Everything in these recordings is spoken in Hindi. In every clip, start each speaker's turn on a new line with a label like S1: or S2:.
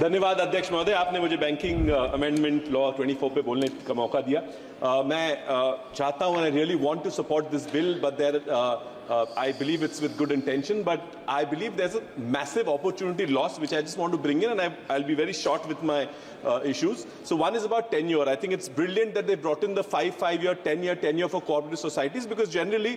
S1: धन्यवाद अध्यक्ष महोदय, आपने मुझे बैंकिंग अमेंडमेंट लॉ 24 पे बोलने का मौका दिया। मैं चाहता हूं, I really want to support this bill, but there I believe it's with good intention, but I believe there's a massive opportunity loss which I just want to bring in, and I'll be very short with my issues. So one is about tenure. I think it's brilliant that they brought in the 5-year, 10-year tenure for cooperative societies, because generally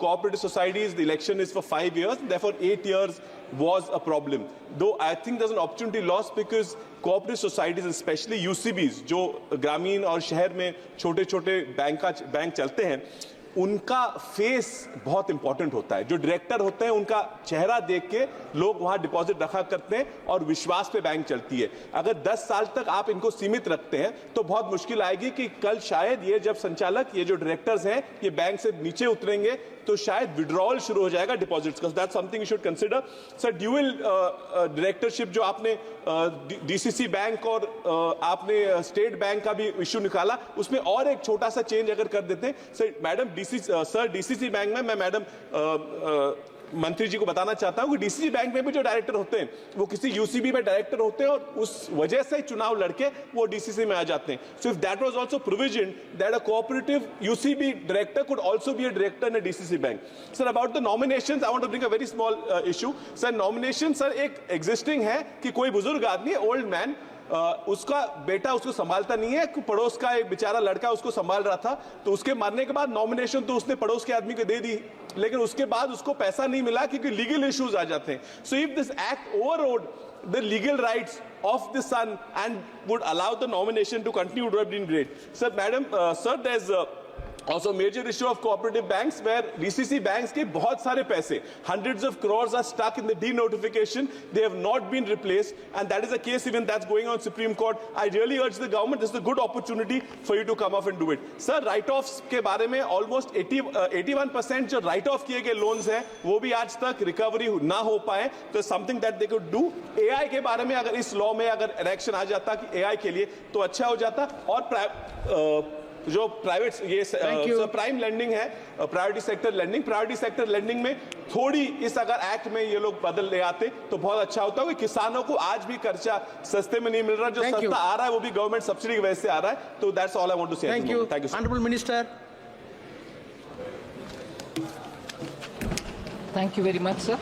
S1: cooperative societies, the election is for 5 years, therefore 8 years was a problem. Though I think there's an opportunity loss because cooperative societies, especially UCBs, जो ग्रामीण और शहर में छोटे-छोटे बैंक चलते हैं, उनका फेस बहुत इंपॉर्टेंट होता है। जो डायरेक्टर होते हैं उनका चेहरा देख के लोग वहां डिपॉजिट रखा करते हैं और विश्वास पे बैंक चलती है। अगर 10 साल तक आप इनको सीमित रखते हैं तो बहुत मुश्किल आएगी कि कल शायद ये जब संचालक, ये जो डायरेक्टर्स हैं, ये बैंक से नीचे उतरेंगे तो शायद विड्रॉल शुरू हो जाएगा डिपॉजिट्स का। That's something you should consider. Sir, dual directorship जो आपने डीसीसी बैंक और आपने स्टेट बैंक का भी इश्यू निकाला, उसमें और एक छोटा सा चेंज अगर कर देते हैं। सर, मैडम डीसीसी बैंक में मैं मैडम मंत्री जी को बताना चाहता हूं कि डीसीसी बैंक में भी जो डायरेक्टर होते हैं वो किसी यूसीबी में डायरेक्टर होते हैं और उस वजह से चुनाव लड़के वो डीसीसी में आ जाते हैं। So if that was also provision that a cooperative UCB director could also be a director in a DCC bank. Sir, about the nominations I want to bring a very small issue. Sir, nomination sir एक एग्जिस्टिंग है कि कोई बुजुर्ग आदमी, ओल्ड मैन, उसका बेटा उसको संभालता नहीं है, पड़ोस का एक बेचारा लड़का उसको संभाल रहा था, तो उसके मरने के बाद नॉमिनेशन तो उसने पड़ोस के आदमी को दे दी, लेकिन उसके बाद उसको पैसा नहीं मिला क्योंकि लीगल इश्यूज आ जाते हैं। So if this act overrode the legal rights of the son and would allow the nomination to continue, would have been great. Sir, madam, sir, there's also major issue of cooperative banks where DCC banks के बहुत सारे पैसे, hundreds of crores are stuck in the denotification. They have not been replaced, and that is a case even that's going on Supreme Court. I really urge the government, this is a good opportunity for you to come off and do it. Sir, write-offs के बारे में almost 81% जो write-off किए गए loans हैं वो भी आज तक recovery ना हो पाए, तो something that they could do. AI के बारे में अगर इस law में अगर election आ जाता कि AI के लिए तो अच्छा हो जाता। और जो प्राइवेट ये प्राइम लेंडिंग है, प्रायोरिटी सेक्टर लेंडिंग में थोड़ी इस अगर एक्ट में ये लोग बदल ले आते तो बहुत अच्छा होता है। किसानों को आज भी कर्जा सस्ते में नहीं मिल रहा, जो सस्ता आ रहा है वो भी गवर्नमेंट सब्सिडी की वजह से आ रहा है। तो that's all I want to say.
S2: Thank you honourable minister.
S3: Thank you very much, sir.